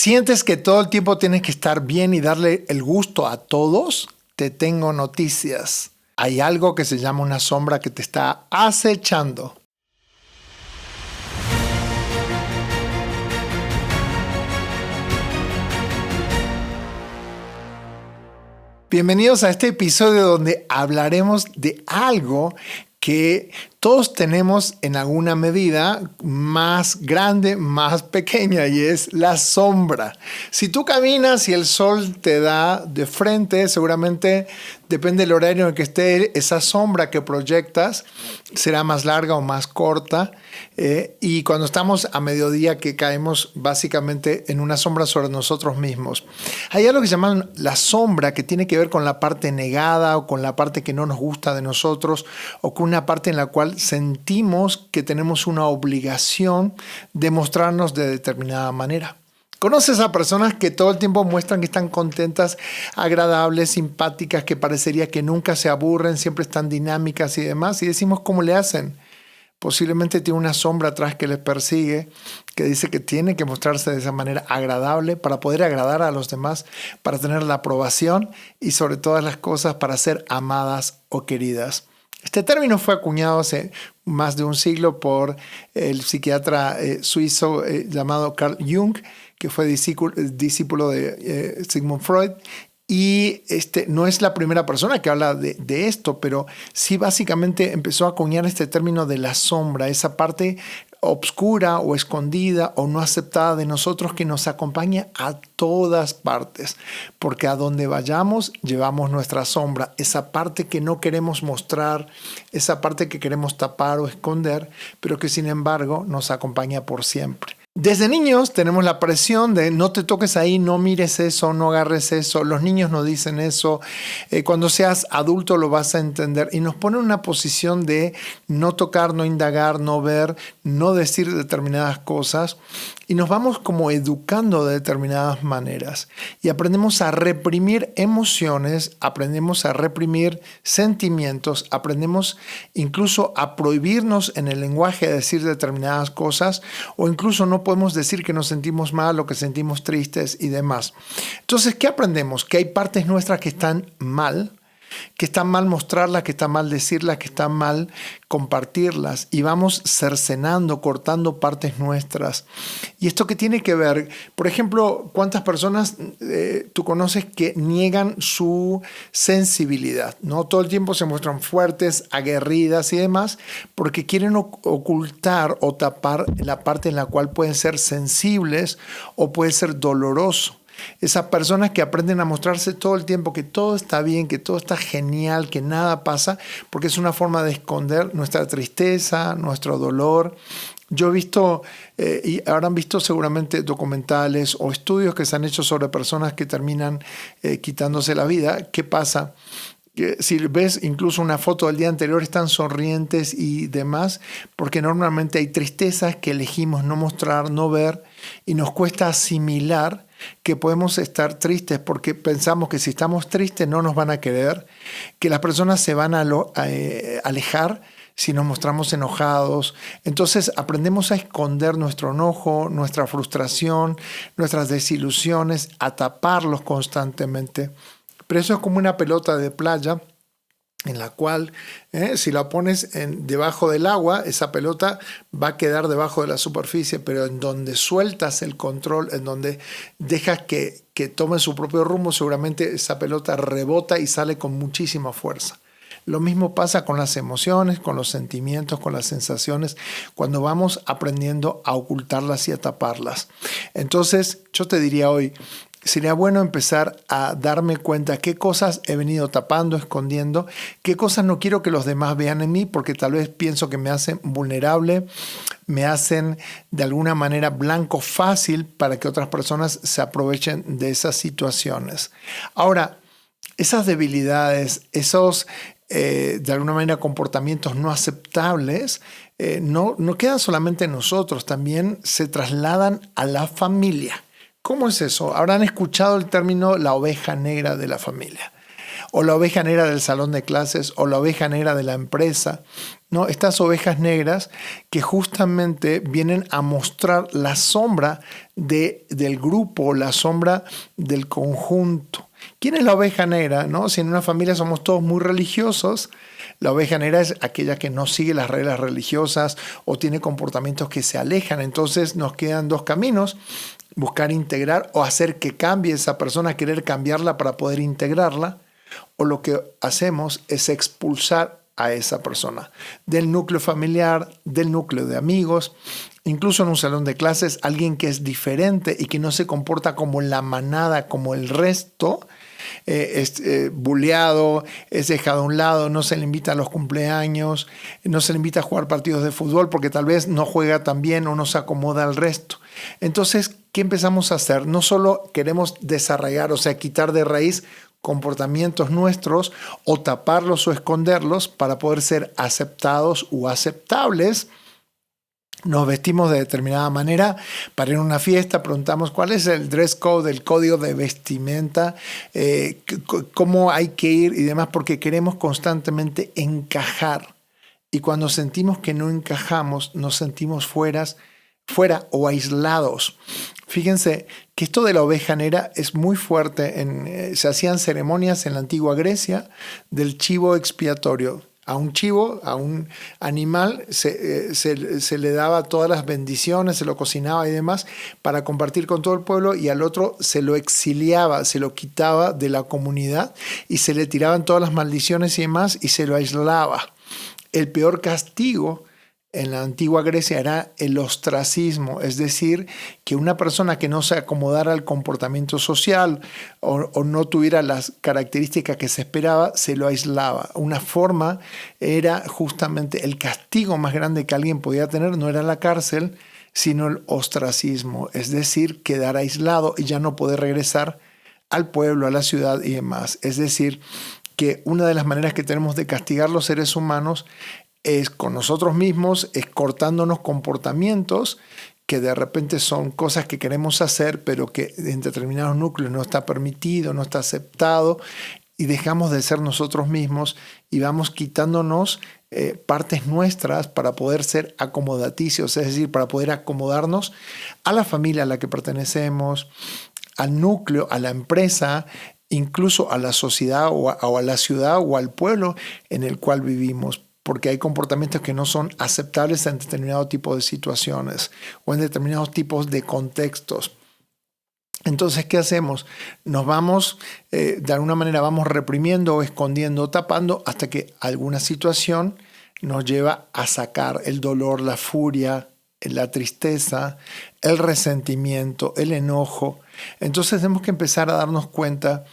¿Sientes que todo el tiempo tienes que estar bien y darle el gusto a todos? Te tengo noticias. Hay algo que se llama una sombra que te está acechando. Bienvenidos a este episodio donde hablaremos de algo que todos tenemos en alguna medida, más grande, más pequeña, y es la sombra. Si tú caminas y el sol te da de frente, seguramente depende del horario en el que esté, esa sombra que proyectas será más larga o más corta. Y cuando estamos a mediodía, que caemos básicamente en una sombra sobre nosotros mismos. Hay algo que se llama la sombra, que tiene que ver con la parte negada o con la parte que no nos gusta de nosotros, o con una parte en la cual sentimos que tenemos una obligación de mostrarnos de determinada manera. ¿Conoces a personas que todo el tiempo muestran que están contentas, agradables, simpáticas, que parecería que nunca se aburren, siempre están dinámicas y demás? Y decimos, ¿cómo le hacen? Posiblemente tiene una sombra atrás que les persigue, que dice que tiene que mostrarse de esa manera agradable para poder agradar a los demás, para tener la aprobación y sobre todas las cosas para ser amadas o queridas. Este término fue acuñado hace más de un siglo por el psiquiatra suizo llamado Carl Jung, que fue discípulo de Sigmund Freud. Y no es la primera persona que habla de esto, pero sí básicamente empezó a acuñar este término de la sombra, esa parte obscura o escondida o no aceptada de nosotros que nos acompaña a todas partes, porque a donde vayamos llevamos nuestra sombra, esa parte que no queremos mostrar, esa parte que queremos tapar o esconder, pero que sin embargo nos acompaña por siempre. Desde niños tenemos la presión de no te toques ahí, no mires eso, no agarres eso. Los niños nos dicen eso. Cuando seas adulto lo vas a entender. Y nos ponen en una posición de no tocar, no indagar, no ver, no decir determinadas cosas. Y nos vamos como educando de determinadas maneras. Y aprendemos a reprimir emociones, aprendemos a reprimir sentimientos, aprendemos incluso a prohibirnos en el lenguaje de decir determinadas cosas, o incluso no podemos decir que nos sentimos mal o que sentimos tristes y demás. Entonces, ¿qué aprendemos? Que hay partes nuestras que están mal mostrarlas, que está mal decirlas, que está mal compartirlas, y vamos cercenando, cortando partes nuestras. ¿Y esto qué tiene que ver? Por ejemplo, ¿cuántas personas tú conoces que niegan su sensibilidad? ¿No? Todo el tiempo se muestran fuertes, aguerridas y demás, porque quieren ocultar o tapar la parte en la cual pueden ser sensibles o puede ser doloroso. Esas personas que aprenden a mostrarse todo el tiempo que todo está bien, que todo está genial, que nada pasa, porque es una forma de esconder nuestra tristeza, nuestro dolor. Yo he visto, y habrán visto seguramente documentales o estudios que se han hecho sobre personas que terminan quitándose la vida. ¿Qué pasa? Si ves incluso una foto del día anterior, están sonrientes y demás, porque normalmente hay tristezas que elegimos no mostrar, no ver, y nos cuesta asimilar que podemos estar tristes porque pensamos que si estamos tristes no nos van a querer, que las personas se van a alejar si nos mostramos enojados. Entonces aprendemos a esconder nuestro enojo, nuestra frustración, nuestras desilusiones, a taparlos constantemente. Pero eso es como una pelota de playa en la cual si la pones debajo del agua, esa pelota va a quedar debajo de la superficie, pero en donde sueltas el control, en donde dejas que tome su propio rumbo, seguramente esa pelota rebota y sale con muchísima fuerza. Lo mismo pasa con las emociones, con los sentimientos, con las sensaciones, cuando vamos aprendiendo a ocultarlas y a taparlas. Entonces, yo te diría hoy, sería bueno empezar a darme cuenta qué cosas he venido tapando, escondiendo, qué cosas no quiero que los demás vean en mí porque tal vez pienso que me hacen vulnerable, me hacen de alguna manera blanco fácil para que otras personas se aprovechen de esas situaciones. Ahora, esas debilidades, esos de alguna manera comportamientos no aceptables, no quedan solamente en nosotros, también se trasladan a la familia. ¿Cómo es eso? Habrán escuchado el término la oveja negra de la familia, o la oveja negra del salón de clases, o la oveja negra de la empresa. ¿No? Estas ovejas negras que justamente vienen a mostrar la sombra del grupo, la sombra del conjunto. ¿Quién es la oveja negra? ¿No? Si en una familia somos todos muy religiosos, la oveja negra es aquella que no sigue las reglas religiosas o tiene comportamientos que se alejan. Entonces nos quedan dos caminos: buscar integrar o hacer que cambie esa persona, querer cambiarla para poder integrarla, o lo que hacemos es expulsar a esa persona del núcleo familiar, del núcleo de amigos, incluso en un salón de clases. Alguien que es diferente y que no se comporta como la manada, como el resto, es bulleado, es dejado a un lado, no se le invita a los cumpleaños, no se le invita a jugar partidos de fútbol porque tal vez no juega tan bien o no se acomoda al resto. Entonces, ¿qué empezamos a hacer? No solo queremos desarraigar, o sea, quitar de raíz comportamientos nuestros o taparlos o esconderlos para poder ser aceptados o aceptables. Nos vestimos de determinada manera para ir a una fiesta, preguntamos cuál es el dress code, el código de vestimenta, cómo hay que ir y demás, porque queremos constantemente encajar. Y cuando sentimos que no encajamos, nos sentimos fuera o aislados. Fíjense que esto de la oveja negra es muy fuerte. Se hacían ceremonias en la antigua Grecia del chivo expiatorio. A un chivo, a un animal, se le daba todas las bendiciones, se lo cocinaba y demás para compartir con todo el pueblo, y al otro se lo exiliaba, se lo quitaba de la comunidad y se le tiraban todas las maldiciones y demás y se lo aislaba. El peor castigo en la antigua Grecia era el ostracismo, es decir, que una persona que no se acomodara al comportamiento social o no tuviera las características que se esperaba, se lo aislaba. Una forma era justamente el castigo más grande que alguien podía tener, no era la cárcel, sino el ostracismo, es decir, quedar aislado y ya no poder regresar al pueblo, a la ciudad y demás. Es decir, que una de las maneras que tenemos de castigar los seres humanos es con nosotros mismos, es cortándonos comportamientos que de repente son cosas que queremos hacer, pero que en determinados núcleos no está permitido, no está aceptado, y dejamos de ser nosotros mismos y vamos quitándonos partes nuestras para poder ser acomodaticios, es decir, para poder acomodarnos a la familia a la que pertenecemos, al núcleo, a la empresa, incluso a la sociedad o a la ciudad o al pueblo en el cual vivimos, porque hay comportamientos que no son aceptables en determinado tipo de situaciones o en determinados tipos de contextos. Entonces, ¿qué hacemos? Nos vamos, de alguna manera vamos reprimiendo, escondiendo, tapando, hasta que alguna situación nos lleva a sacar el dolor, la furia, la tristeza, el resentimiento, el enojo. Entonces tenemos que empezar a darnos cuenta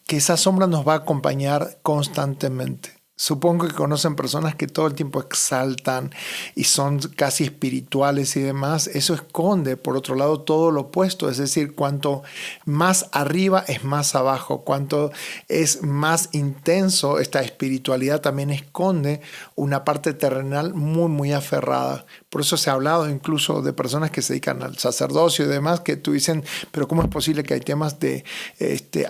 que esa sombra nos va a acompañar constantemente. Supongo que conocen personas que todo el tiempo exaltan y son casi espirituales y demás. Eso esconde, por otro lado, todo lo opuesto. Es decir, cuanto más arriba es más abajo. Cuanto es más intenso, esta espiritualidad también esconde una parte terrenal muy, muy aferrada. Por eso se ha hablado incluso de personas que se dedican al sacerdocio y demás, que tú dicen, pero ¿cómo es posible que hay temas de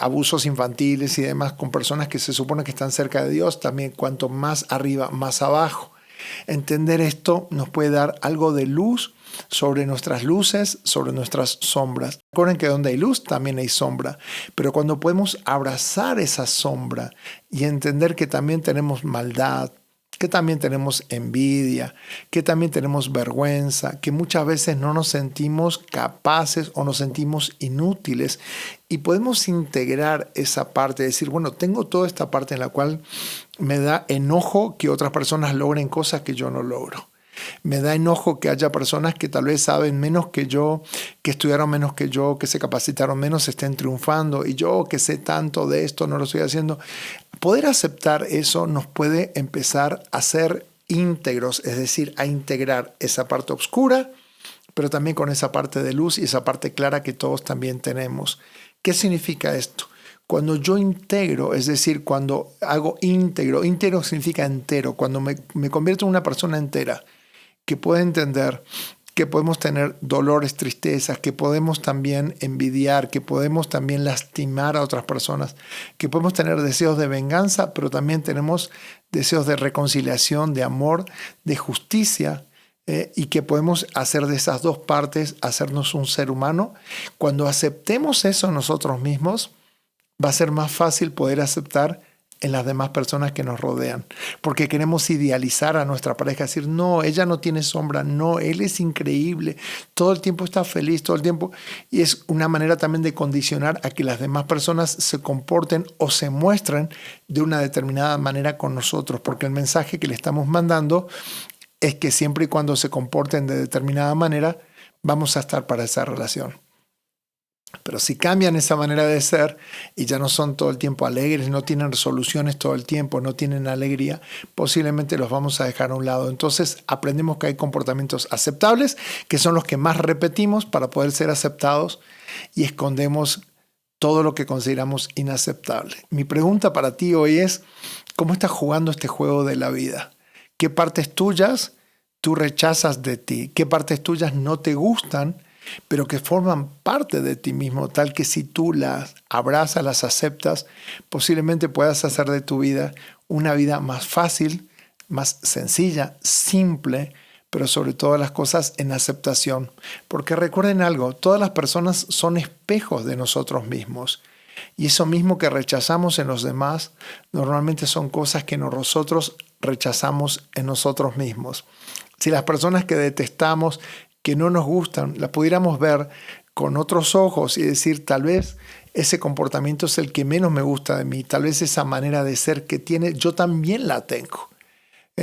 abusos infantiles y demás con personas que se supone que están cerca de Dios? También cuanto más arriba, más abajo. Entender esto nos puede dar algo de luz sobre nuestras luces, sobre nuestras sombras. Recuerden que donde hay luz también hay sombra, pero cuando podemos abrazar esa sombra y entender que también tenemos maldad, que también tenemos envidia, que también tenemos vergüenza, que muchas veces no nos sentimos capaces o nos sentimos inútiles, y podemos integrar esa parte, decir, bueno, tengo toda esta parte en la cual me da enojo que otras personas logren cosas que yo no logro. Me da enojo que haya personas que tal vez saben menos que yo, que estudiaron menos que yo, que se capacitaron menos, estén triunfando, y yo que sé tanto de esto no lo estoy haciendo. Poder aceptar eso nos puede empezar a ser íntegros, es decir, a integrar esa parte oscura, pero también con esa parte de luz y esa parte clara que todos también tenemos. ¿Qué significa esto? Cuando yo integro, es decir, cuando hago íntegro significa entero, cuando me convierto en una persona entera, que puede entender que podemos tener dolores, tristezas, que podemos también envidiar, que podemos también lastimar a otras personas, que podemos tener deseos de venganza, pero también tenemos deseos de reconciliación, de amor, de justicia. y que podemos hacer de esas dos partes, hacernos un ser humano. Cuando aceptemos eso nosotros mismos, va a ser más fácil poder aceptar en las demás personas que nos rodean. Porque queremos idealizar a nuestra pareja, decir, no, ella no tiene sombra, no, él es increíble, todo el tiempo está feliz, todo el tiempo. Y es una manera también de condicionar a que las demás personas se comporten o se muestren de una determinada manera con nosotros, porque el mensaje que le estamos mandando es que siempre y cuando se comporten de determinada manera, vamos a estar para esa relación. Pero si cambian esa manera de ser y ya no son todo el tiempo alegres, no tienen resoluciones todo el tiempo, no tienen alegría, posiblemente los vamos a dejar a un lado. Entonces aprendemos que hay comportamientos aceptables, que son los que más repetimos para poder ser aceptados, y escondemos todo lo que consideramos inaceptable. Mi pregunta para ti hoy es, ¿cómo estás jugando este juego de la vida? ¿Qué partes tuyas tú rechazas de ti? ¿Qué partes tuyas no te gustan, pero que forman parte de ti mismo, tal que si tú las abrazas, las aceptas, posiblemente puedas hacer de tu vida una vida más fácil, más sencilla, simple, pero sobre todas las cosas en aceptación? Porque recuerden algo, todas las personas son espejos de nosotros mismos. Y eso mismo que rechazamos en los demás, normalmente son cosas que nosotros rechazamos en nosotros mismos. Si las personas que detestamos, que no nos gustan, la pudiéramos ver con otros ojos y decir, tal vez ese comportamiento es el que menos me gusta de mí, tal vez esa manera de ser que tiene, yo también la tengo.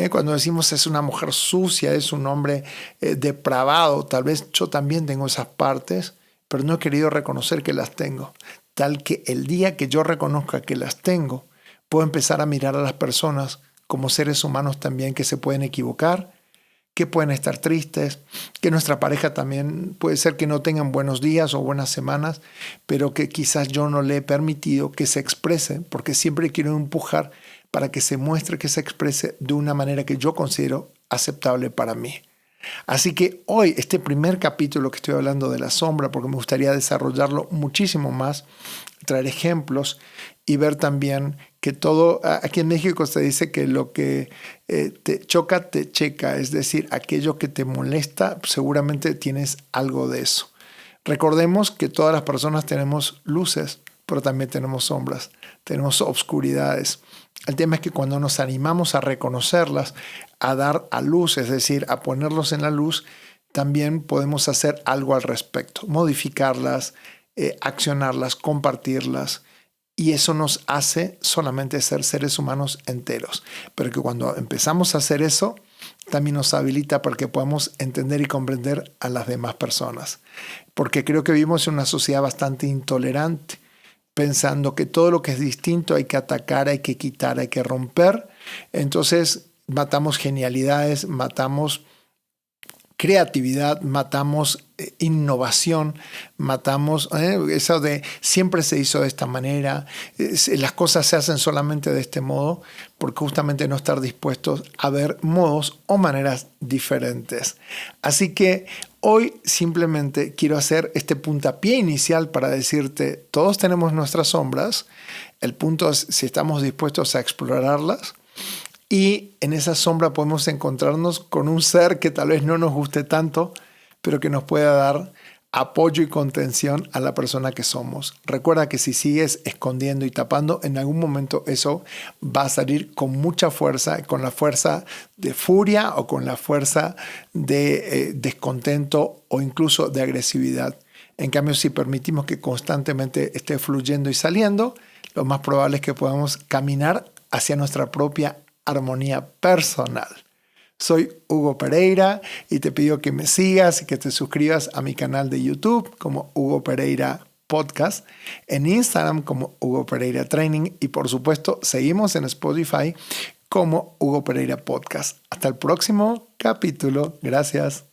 Cuando decimos es una mujer sucia, es un hombre depravado, tal vez yo también tengo esas partes, pero no he querido reconocer que las tengo. Tal que el día que yo reconozca que las tengo, puedo empezar a mirar a las personas como seres humanos también, que se pueden equivocar, que pueden estar tristes, que nuestra pareja también puede ser que no tengan buenos días o buenas semanas, pero que quizás yo no le he permitido que se exprese, porque siempre quiero empujar para que se muestre, que se exprese de una manera que yo considero aceptable para mí. Así que hoy, este primer capítulo que estoy hablando de la sombra, porque me gustaría desarrollarlo muchísimo más, traer ejemplos y ver también que todo, aquí en México se dice que lo que te choca, te checa, es decir, aquello que te molesta, seguramente tienes algo de eso. Recordemos que todas las personas tenemos luces, pero también tenemos sombras, tenemos obscuridades. El tema es que cuando nos animamos a reconocerlas, a dar a luz, es decir, a ponerlos en la luz, también podemos hacer algo al respecto, modificarlas, accionarlas, compartirlas. Y eso nos hace solamente ser seres humanos enteros. Pero que cuando empezamos a hacer eso, también nos habilita para que podamos entender y comprender a las demás personas. Porque creo que vivimos en una sociedad bastante intolerante, pensando que todo lo que es distinto hay que atacar, hay que quitar, hay que romper. Entonces matamos genialidades, matamos creatividad, matamos innovación, matamos eso de siempre se hizo de esta manera, las cosas se hacen solamente de este modo, porque justamente no estar dispuestos a ver modos o maneras diferentes. Así que hoy simplemente quiero hacer este puntapié inicial para decirte, todos tenemos nuestras sombras, el punto es si estamos dispuestos a explorarlas. Y en esa sombra podemos encontrarnos con un ser que tal vez no nos guste tanto, pero que nos pueda dar apoyo y contención a la persona que somos. Recuerda que si sigues escondiendo y tapando, en algún momento eso va a salir con mucha fuerza, con la fuerza de furia o con la fuerza de descontento o incluso de agresividad. En cambio, si permitimos que constantemente esté fluyendo y saliendo, lo más probable es que podamos caminar hacia nuestra propia armonía personal. Soy Hugo Pereira y te pido que me sigas y que te suscribas a mi canal de YouTube como Hugo Pereira Podcast, en Instagram como Hugo Pereira Training y por supuesto seguimos en Spotify como Hugo Pereira Podcast. Hasta el próximo capítulo. Gracias.